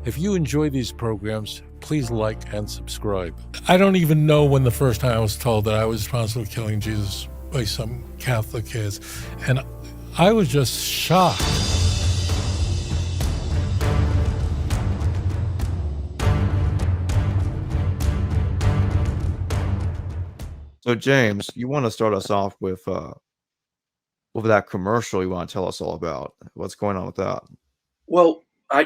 If you enjoy these programs, please like and subscribe. I don't even know when the first time I was told that I was responsible for killing Jesus by some Catholic kids. And I was just shocked. So, James, you want to start us off with that commercial you want to tell us all about. What's going on with that? Well, I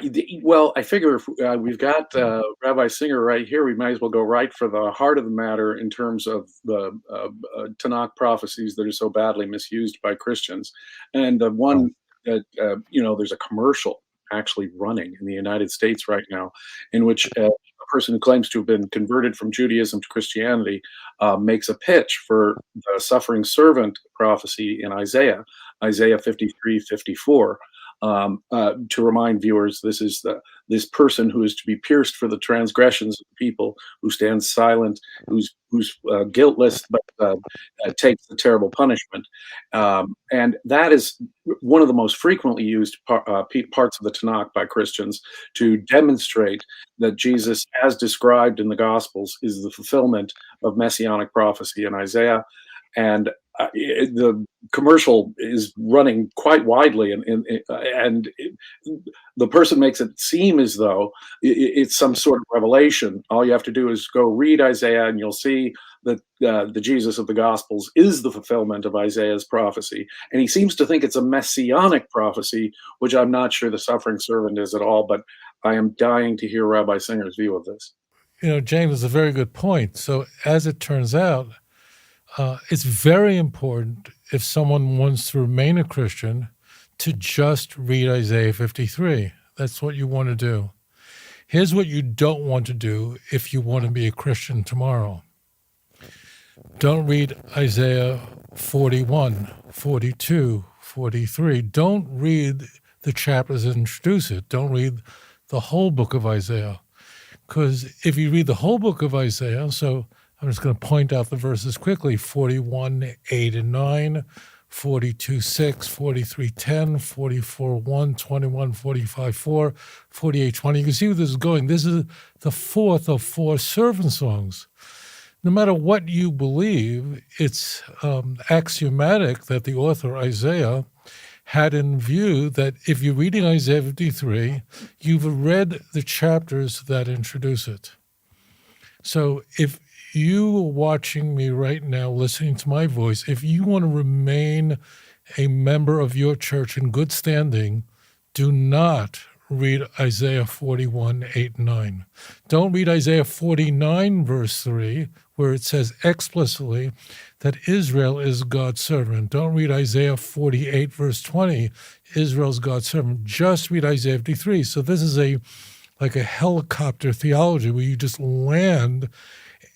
figure if we've got Rabbi Singer right here, we might as well go right for the heart of the matter in terms of the Tanakh prophecies that are so badly misused by Christians. And the one that, there's a commercial actually running in the United States right now in which a person who claims to have been converted from Judaism to Christianity makes a pitch for the suffering servant prophecy in Isaiah 53:54. To remind viewers, this is this person who is to be pierced for the transgressions of the people, who stands silent, who's guiltless, but takes the terrible punishment. And that is one of the most frequently used parts of the Tanakh by Christians to demonstrate that Jesus, as described in the Gospels, is the fulfillment of messianic prophecy in Isaiah. And the commercial is running quite widely, and the person makes it seem as though it's some sort of revelation. All you have to do is go read Isaiah, and you'll see that the Jesus of the Gospels is the fulfillment of Isaiah's prophecy. And he seems to think it's a messianic prophecy, which I'm not sure the suffering servant is at all, but I am dying to hear Rabbi Singer's view of this. James is a very good point. So as it turns out, it's very important, if someone wants to remain a Christian, to just read Isaiah 53. That's what you want to do. Here's what you don't want to do if you want to be a Christian tomorrow. Don't read Isaiah 41, 42, 43. Don't read the chapters that introduce it. Don't read the whole book of Isaiah. Because if you read the whole book of Isaiah, so I'm just going to point out the verses quickly: 41, 8 and 9, 42, 6, 43, 10, 44, 1, 21, 45, 4, 48, 20. You can see where this is going. This is the fourth of four servant songs. No matter what you believe, it's axiomatic that the author, Isaiah, had in view that if you're reading Isaiah 53, you've read the chapters that introduce it. So if you watching me right now, listening to my voice, if you want to remain a member of your church in good standing, do not read Isaiah 41, 8, 9. Don't read Isaiah 49, verse 3, where it says explicitly that Israel is God's servant. Don't read Isaiah 48, verse 20, Israel's God's servant. Just read Isaiah 53. So this is like a helicopter theology where you just land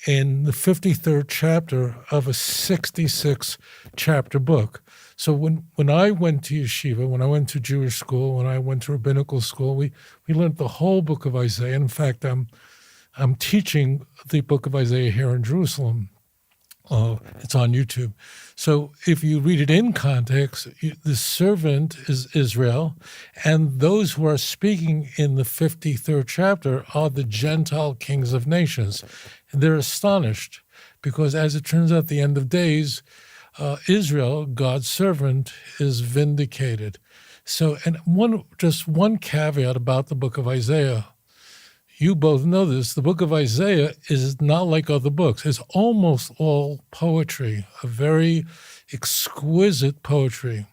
in the 53rd chapter of a 66-chapter book. So when I went to yeshiva, when I went to Jewish school, when I went to rabbinical school, we learned the whole book of Isaiah. In fact, I'm teaching the book of Isaiah here in Jerusalem. It's on YouTube. So if you read it in context, the servant is Israel, and those who are speaking in the 53rd chapter are the Gentile kings of nations. And they're astonished because, as it turns out, at the end of days, Israel, God's servant, is vindicated. So, and just one caveat about the book of Isaiah. You both know this. The book of Isaiah is not like other books. It's almost all poetry, a very exquisite poetry,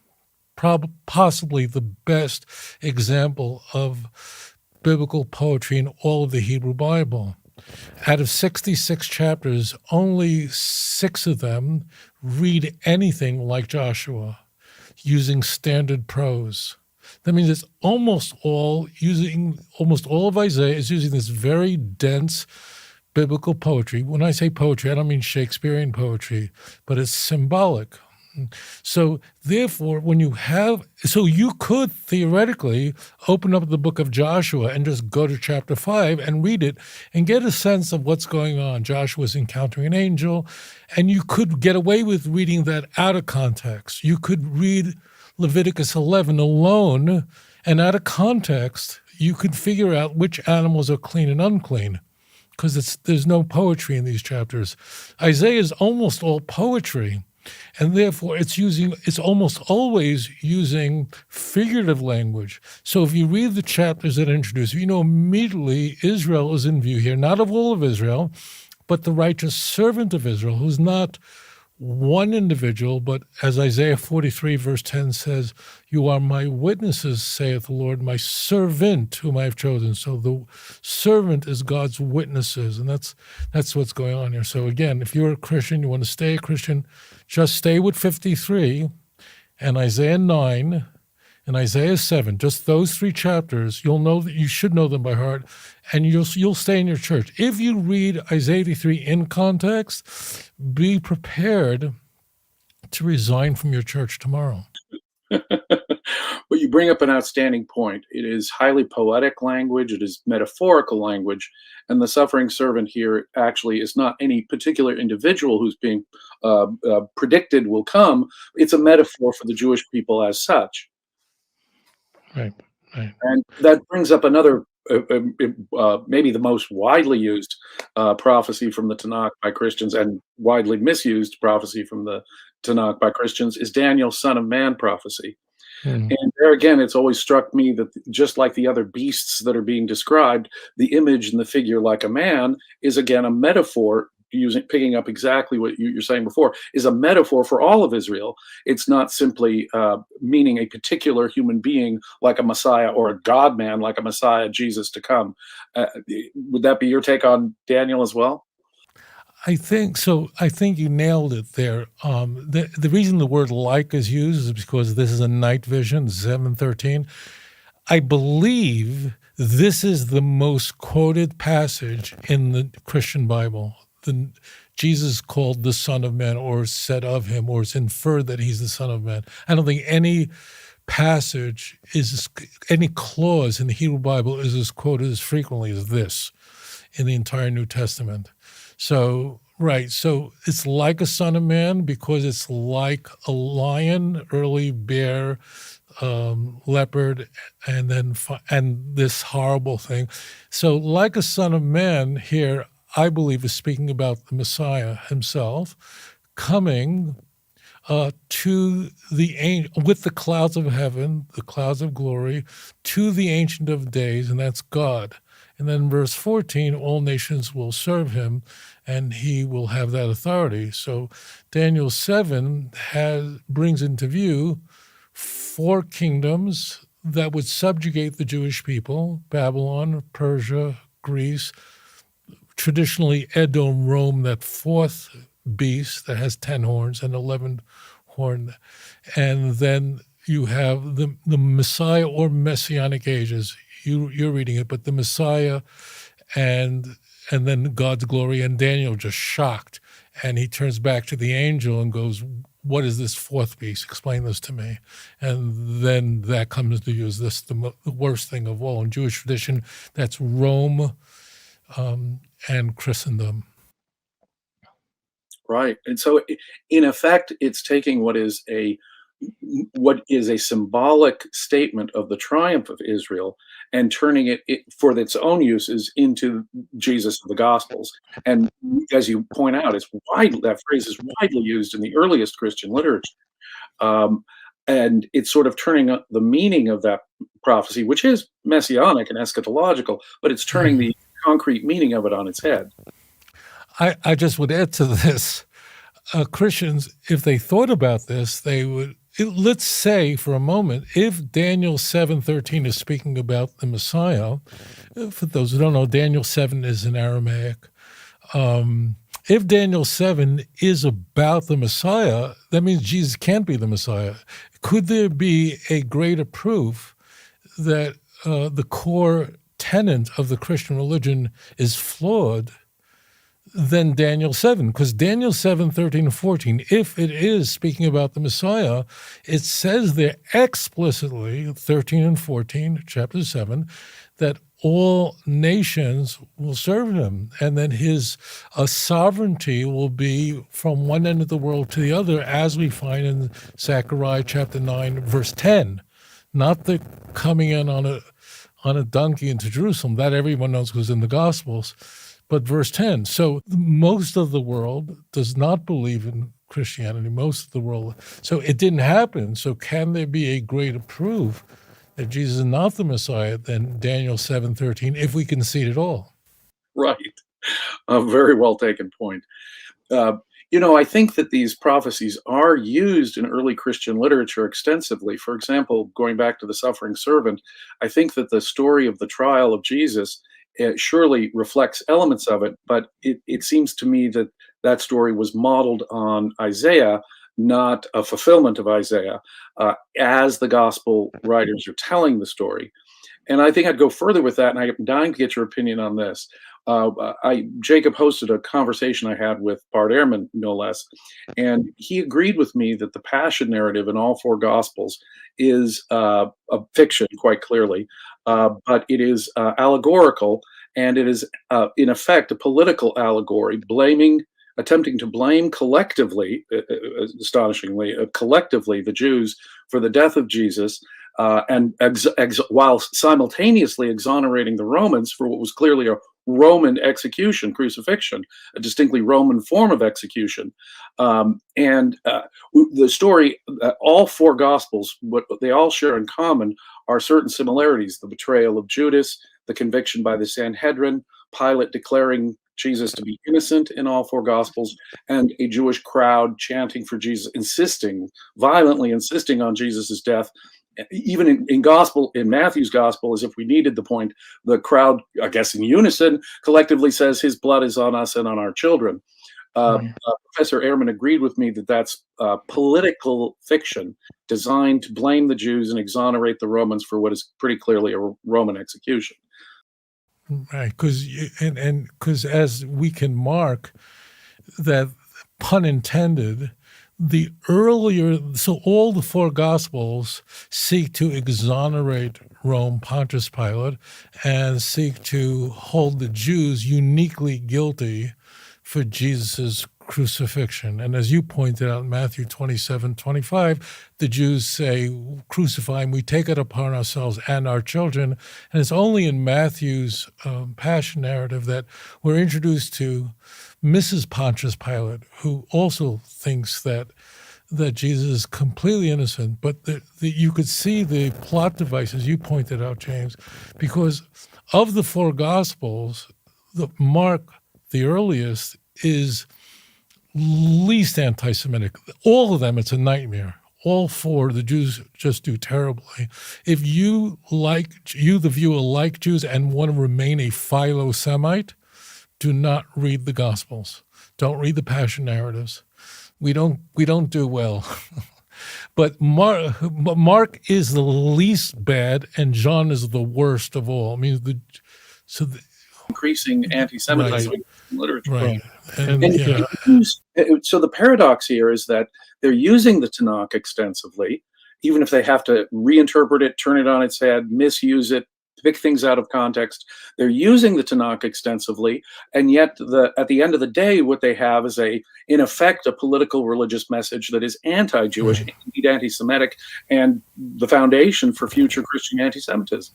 possibly the best example of biblical poetry in all of the Hebrew Bible. Out of 66 chapters, only 6 of them read anything like Joshua, using standard prose. That means it's almost all of Isaiah is using this very dense biblical poetry. When I say poetry, I don't mean Shakespearean poetry, but it's symbolic. So therefore, you could theoretically open up the book of Joshua and just go to chapter 5 and read it and get a sense of what's going on. Joshua's encountering an angel, and you could get away with reading that out of context. You could read Leviticus 11 alone, and out of context, you can figure out which animals are clean and unclean, because there's no poetry in these chapters. Isaiah is almost all poetry, and therefore it's almost always using figurative language. So if you read the chapters that introduce, you know immediately Israel is in view here, not of all of Israel, but the righteous servant of Israel, who's not one individual, but as Isaiah 43 verse 10 says, "You are my witnesses, saith the Lord, my servant whom I have chosen." So the servant is God's witnesses, and that's what's going on here. So again, if you're a Christian, you want to stay a Christian, just stay with 53 and Isaiah 9 and Isaiah 7, just those three chapters. You'll know that you should know them by heart, and you'll stay in your church. If you read Isaiah 83 in context, be prepared to resign from your church tomorrow. Well, you bring up an outstanding point. It is highly poetic language. It is metaphorical language. And the suffering servant here actually is not any particular individual who's being predicted will come. It's a metaphor for the Jewish people as such. Right. And that brings up another, maybe the most widely used prophecy from the Tanakh by Christians, and widely misused prophecy from the Tanakh by Christians, is Daniel's Son of Man prophecy. And there again, it's always struck me that just like the other beasts that are being described, the image and the figure like a man is again a metaphor, picking up exactly what you're saying before, is a metaphor for all of Israel. It's not simply meaning a particular human being like a Messiah, or a God-man like a Messiah, Jesus to come. Would that be your take on Daniel as well? I think so. I think you nailed it there. The reason the word "like" is used is because this is a night vision, 7:13. I believe this is the most quoted passage in the Christian Bible. Jesus called the Son of Man, or said of him, or it's inferred that he's the Son of Man. I don't think any passage any clause in the Hebrew Bible is as quoted as frequently as this in the entire New Testament. So, right. So it's like a son of man because it's like a lion, early bear, leopard, and then and this horrible thing. So like a son of man here, I believe, is speaking about the Messiah himself coming to the with the clouds of heaven, the clouds of glory, to the Ancient of Days, and that's God. And then verse 14, all nations will serve him, and he will have that authority. So Daniel 7 brings into view 4 kingdoms that would subjugate the Jewish people: Babylon, Persia, Greece, traditionally Edom, Rome, that 4th beast that has 10 horns and 11 horn. And then you have the Messiah or Messianic ages. You're reading it, but the Messiah and then God's glory, and Daniel just shocked. And he turns back to the angel and goes, "What is this 4th beast? Explain this to me." And then that comes to you as this the worst thing of all. In Jewish tradition, that's Rome and Christendom. Right. And so in effect, it's taking what is a symbolic statement of the triumph of Israel and turning it for its own uses into Jesus of the Gospels. And as you point out, that phrase is widely used in the earliest Christian literature. And it's sort of turning up the meaning of that prophecy, which is messianic and eschatological, but it's turning the concrete meaning of it on its head. I just would add to this, Christians, if they thought about this, they would, let's say for a moment, if Daniel 7:13 is speaking about the Messiah, for those who don't know, Daniel 7 is in Aramaic. If Daniel 7 is about the Messiah, that means Jesus can't be the Messiah. Could there be a greater proof that the core tenet of the Christian religion is flawed than Daniel 7? Because Daniel 7, 13, and 14, if it is speaking about the Messiah, it says there explicitly, 13 and 14, chapter 7, that all nations will serve him, and then his sovereignty will be from one end of the world to the other, as we find in Zechariah chapter 9, verse 10. Not the coming in on on a donkey into Jerusalem. That everyone knows was in the Gospels. But verse 10, so most of the world does not believe in Christianity, most of the world. So it didn't happen. So can there be a greater proof that Jesus is not the Messiah than Daniel 7:13, if we concede at all? Right. A very well taken point. I think that these prophecies are used in early Christian literature extensively. For example, going back to the suffering servant, I think that the story of the trial of Jesus surely reflects elements of it, but it seems to me that that story was modeled on Isaiah, not a fulfillment of Isaiah, as the gospel writers are telling the story. And I think I'd go further with that, and I'm dying to get your opinion on this. Jacob hosted a conversation I had with Bart Ehrman, no less, and he agreed with me that the Passion narrative in all four Gospels is a fiction, quite clearly, but it is allegorical, and it is, in effect, a political allegory, attempting to blame collectively, astonishingly, collectively the Jews for the death of Jesus, and while simultaneously exonerating the Romans for what was clearly a Roman execution, crucifixion, a distinctly Roman form of execution. The story, all four Gospels, what they all share in common are certain similarities: the betrayal of Judas, the conviction by the Sanhedrin, Pilate declaring Jesus to be innocent in all four Gospels, and a Jewish crowd chanting for Jesus, violently insisting on Jesus' death. Even in Matthew's Gospel, as if we needed the point, the crowd, I guess in unison, collectively says, "His blood is on us and on our children." Professor Ehrman agreed with me that that's political fiction designed to blame the Jews and exonerate the Romans for what is pretty clearly a Roman execution. Right, because as we can mark that, pun intended, so all the four Gospels seek to exonerate Rome, Pontius Pilate, and seek to hold the Jews uniquely guilty for Jesus' crucifixion. And as you pointed out in Matthew 27:25, the Jews say, "Crucify him, we take it upon ourselves and our children." And it's only in Matthew's Passion narrative that we're introduced to Mrs. Pontius Pilate, who also thinks that Jesus is completely innocent. But you could see the plot devices you pointed out, James, because of the four Gospels, Mark, the earliest, is least anti-Semitic. All of them, it's a nightmare. All four, the Jews just do terribly. If you, the viewer, like Jews and want to remain a Philo-Semite, do not read the Gospels. Don't read the Passion narratives. We don't do well. But Mark is the least bad, and John is the worst of all. I mean, increasing anti-Semitism in literature. Right. So the paradox here is that they're using the Tanakh extensively, even if they have to reinterpret it, turn it on its head, misuse it, pick things out of context. They're using the Tanakh extensively, and yet at the end of the day, what they have is in effect, a political religious message that is anti-Jewish, indeed anti-Semitic, and the foundation for future Christian anti-Semitism.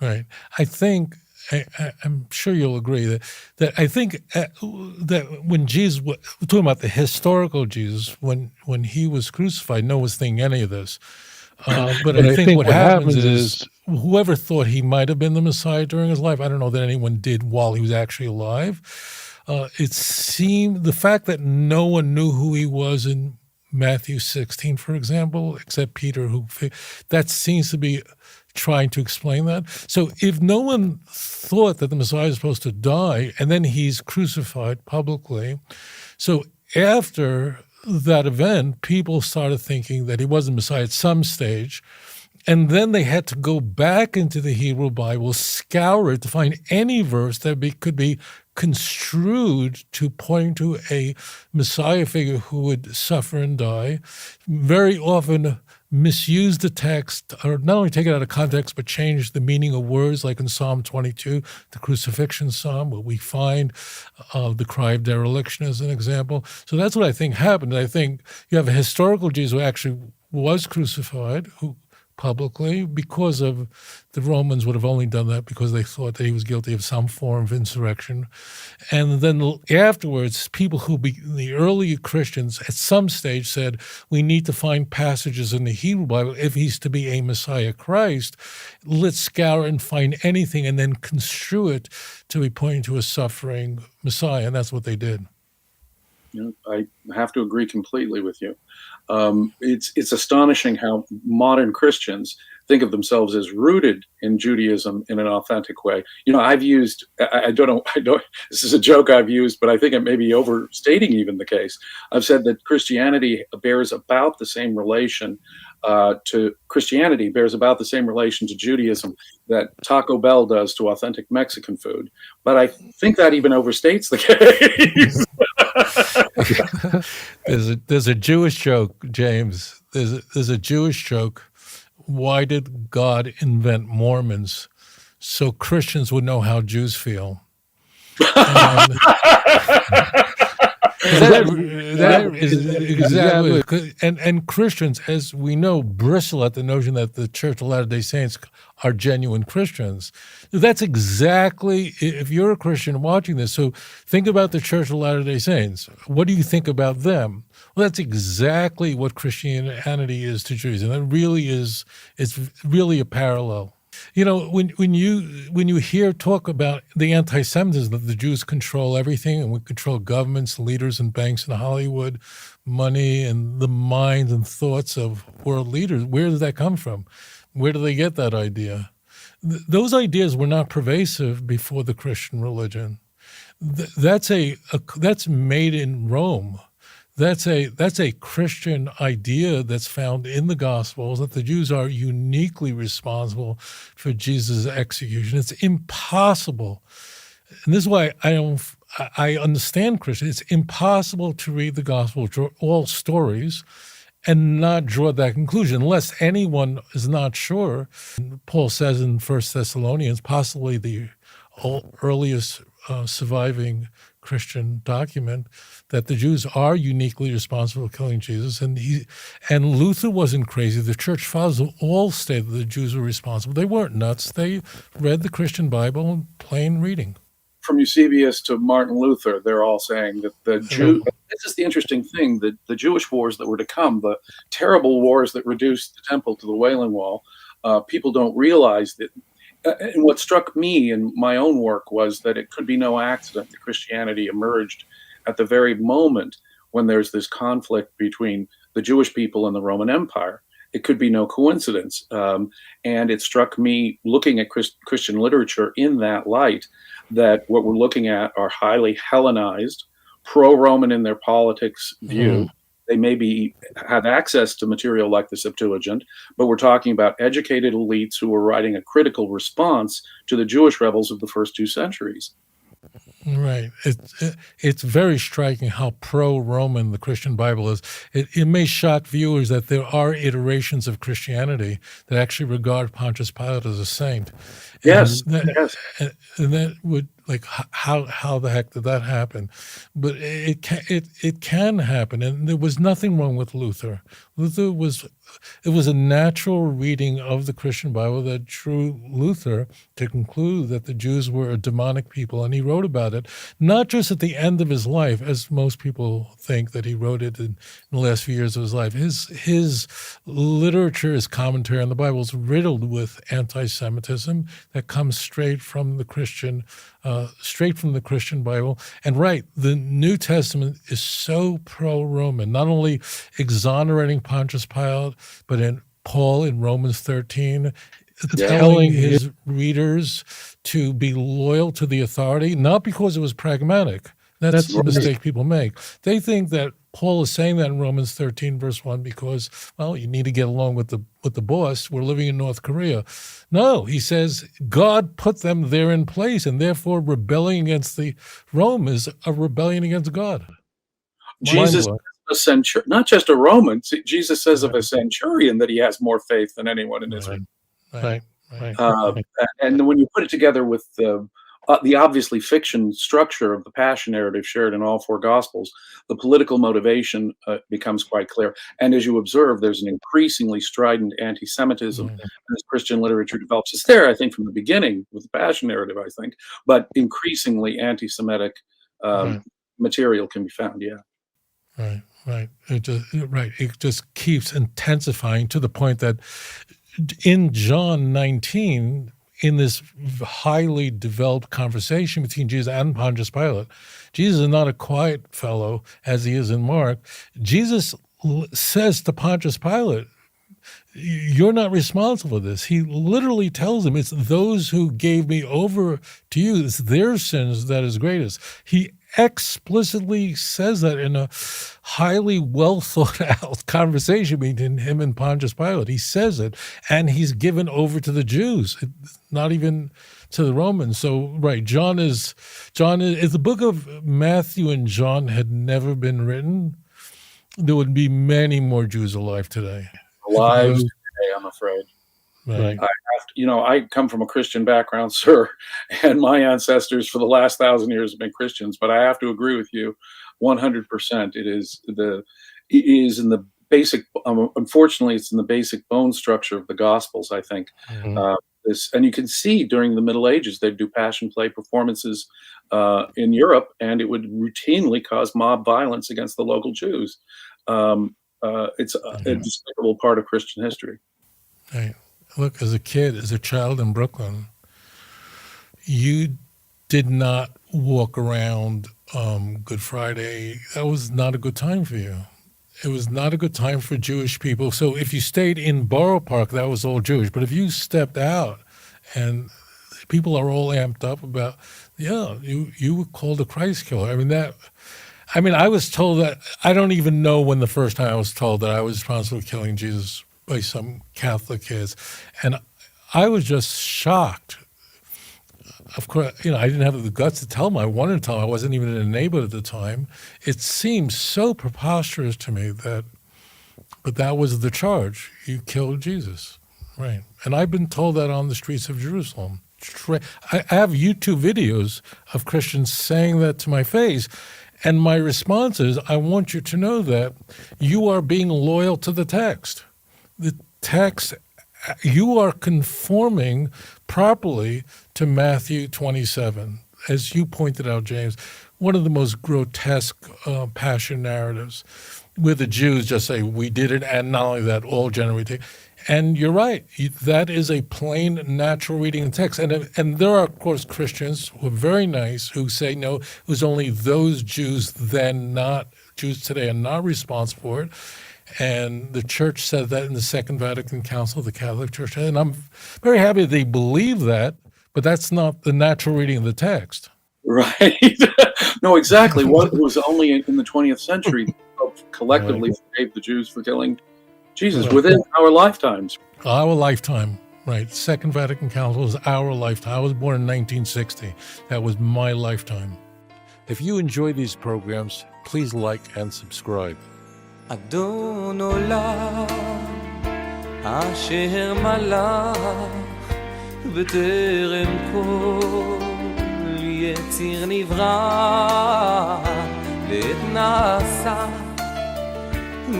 Right. I think, I'm sure you'll agree that I think that when Jesus, we're talking about the historical Jesus, when he was crucified, no one was thinking any of this. But I think what happens is whoever thought he might have been the Messiah during his life, I don't know that anyone did while he was actually alive. It seemed the fact that no one knew who he was in Matthew 16, for example, except Peter, that seems to be trying to explain that. So if no one thought that the Messiah is supposed to die, and then he's crucified publicly, so after that event, people started thinking that he wasn't Messiah at some stage, and then they had to go back into the Hebrew Bible, scour it to find any verse that could be construed to point to a Messiah figure who would suffer and die. Very often misuse the text, or not only take it out of context, but change the meaning of words, like in Psalm 22, the crucifixion psalm, where we find the cry of dereliction as an example. So that's what I think happened. I think you have a historical Jesus who actually was crucified, who publicly because of the Romans would have only done that because they thought that he was guilty of some form of insurrection. And then afterwards, people the early Christians at some stage said, we need to find passages in the Hebrew Bible. If he's to be a Messiah Christ, let's scour and find anything and then construe it to be pointing to a suffering Messiah. And that's what they did. I have to agree completely with you. It's astonishing how modern Christians think of themselves as rooted in Judaism in an authentic way. I've used, I don't know, this is a joke I've used, but I think it may be overstating even the case. I've said that Christianity bears about the same relation to Judaism that Taco Bell does to authentic Mexican food. But I think that even overstates the case. There's a Jewish joke, James. There's a Jewish joke. Why did God invent Mormons? So Christians would know how Jews feel. And that is exactly. And Christians, as we know, bristle at the notion that the Church of Latter-day Saints are genuine Christians. That's exactly, if you're a Christian watching this, so think about the Church of Latter-day Saints. What do you think about them? Well, that's exactly what Christianity is to Jews, and that really is, it's really a parallel. When you hear talk about the anti-Semitism, that the Jews control everything and we control governments, leaders, and banks in Hollywood, money, and the minds and thoughts of world leaders, where does that come from? Where do they get that idea? Those ideas were not pervasive before the Christian religion. That's made in Rome. That's a Christian idea that's found in the Gospels, that the Jews are uniquely responsible for Jesus' execution. It's impossible, and this is why I understand Christians. It's impossible to read the Gospel, all stories, and not draw that conclusion unless anyone is not sure. Paul says in 1 Thessalonians, possibly the earliest surviving Christian document, that the Jews are uniquely responsible for killing Jesus. And Luther wasn't crazy. The church fathers all stated that the Jews were responsible. They weren't nuts. They read the Christian Bible in plain reading. From Eusebius to Martin Luther, they're all saying that the Jew. This is the interesting thing, that the Jewish wars that were to come, the terrible wars that reduced the temple to the Wailing Wall, people don't realize that. And what struck me in my own work was that it could be no accident that Christianity emerged at the very moment when there's this conflict between the Jewish people and the Roman Empire. It could be no coincidence. And it struck me, looking at Christian literature in that light, that what we're looking at are highly Hellenized, pro-Roman in their politics view. They maybe have access to material like the Septuagint, but we're talking about educated elites who were writing a critical response to the Jewish rebels of the first 2 centuries. Right. It's very striking how pro-Roman the Christian Bible is. It may shock viewers that there are iterations of Christianity that actually regard Pontius Pilate as a saint. Yes. And that would, like, how the heck did that happen? But it can happen, and there was nothing wrong with Luther. It was a natural reading of the Christian Bible that drew Luther to conclude that the Jews were a demonic people, and he wrote about it, not just at the end of his life, as most people think that he wrote it in the last few years of his life. His literature, his commentary on the Bible is riddled with anti-Semitism that comes straight from the Christian Bible. And right, the New Testament is so pro-Roman, not only exonerating Pontius Pilate, but in Paul in Romans 13, telling his readers to be loyal to the authority, not because it was pragmatic. That's the mistake people make. They think that Paul is saying that in Romans 13, verse 1, because, well, you need to get along with the boss. We're living in North Korea. No, he says God put them there in place, and therefore rebelling against Rome is a rebellion against God. Jesus, a centurion, not just a Roman. Jesus says of a centurion that he has more faith than anyone in Israel. Right. And when you put it together with the obviously fiction structure of the passion narrative shared in all four gospels, the political motivation becomes quite clear. And as you observe, there's an increasingly strident anti-Semitism as Christian literature develops. It's there, I think, from the beginning with the passion narrative, I think, but increasingly anti-Semitic material can be found. Yeah. Right. It just keeps intensifying to the point that in John 19, in this highly developed conversation between Jesus and Pontius Pilate, Jesus is not a quiet fellow as he is in Mark. Jesus says to Pontius Pilate, "You're not responsible for this." He literally tells him, it's those who gave me over to you, it's their sins that is greatest. He explicitly says that in a highly well thought out conversation between him and Pontius Pilate. He says it, and he's given over to the Jews, not even to the Romans. So, right, John is if the book of Matthew and John had never been written, there would be many more Jews alive today. Alive today, I'm afraid. Right. I come from a Christian background, sir, and my ancestors for the last 1,000 years have been Christians. But I have to agree with you, 100%. It is in the basic. Unfortunately, it's in the basic bone structure of the Gospels, I think. And you can see during the Middle Ages they'd do passion play performances in Europe, and it would routinely cause mob violence against the local Jews. It's a despicable part of Christian history. Right. Look, as a child in Brooklyn, you did not walk around Good Friday. That was not a good time for you. It was not a good time for Jewish people. So if you stayed in Borough Park, that was all Jewish. But if you stepped out and people are all amped up about, you were called a Christ killer. I was told that, I don't even know when the first time I was told that I was responsible for killing Jesus by some Catholic kids. And I was just shocked. Of course, I didn't have the guts to tell them. I wanted to tell them. I wasn't even in a neighborhood at the time. It seemed so preposterous to me but that was the charge. You killed Jesus. Right. And I've been told that on the streets of Jerusalem. I have YouTube videos of Christians saying that to my face. And my response is, I want you to know that you are being loyal to the text. The text, you are conforming properly to Matthew 27. As you pointed out, James, one of the most grotesque passion narratives where the Jews just say, we did it, and not only that, all generate. And you're right, that is a plain, natural reading of the text. And there are, of course, Christians who are very nice who say, no, it was only those Jews then, not Jews today, are not responsible for it. And the church said that in the Second Vatican Council, the Catholic Church. And I'm very happy they believe that, but that's not the natural reading of the text. Right. No, exactly. What was only in the 20th century collectively forgave the Jews for killing Jesus within our lifetimes. Our lifetime, right. Second Vatican Council was our lifetime. I was born in 1960. That was my lifetime. If you enjoy these programs, please like and subscribe. אדון עולם אשר מלך בטרם כל יציר נברא ועת נעשה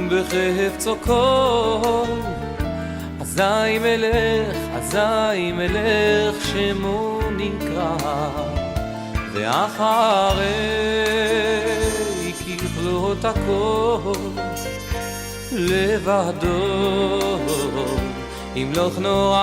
בחפצו כל אזי מלך שמו נקרא ואחרי ככלות הכל לבדו ימלוך נורא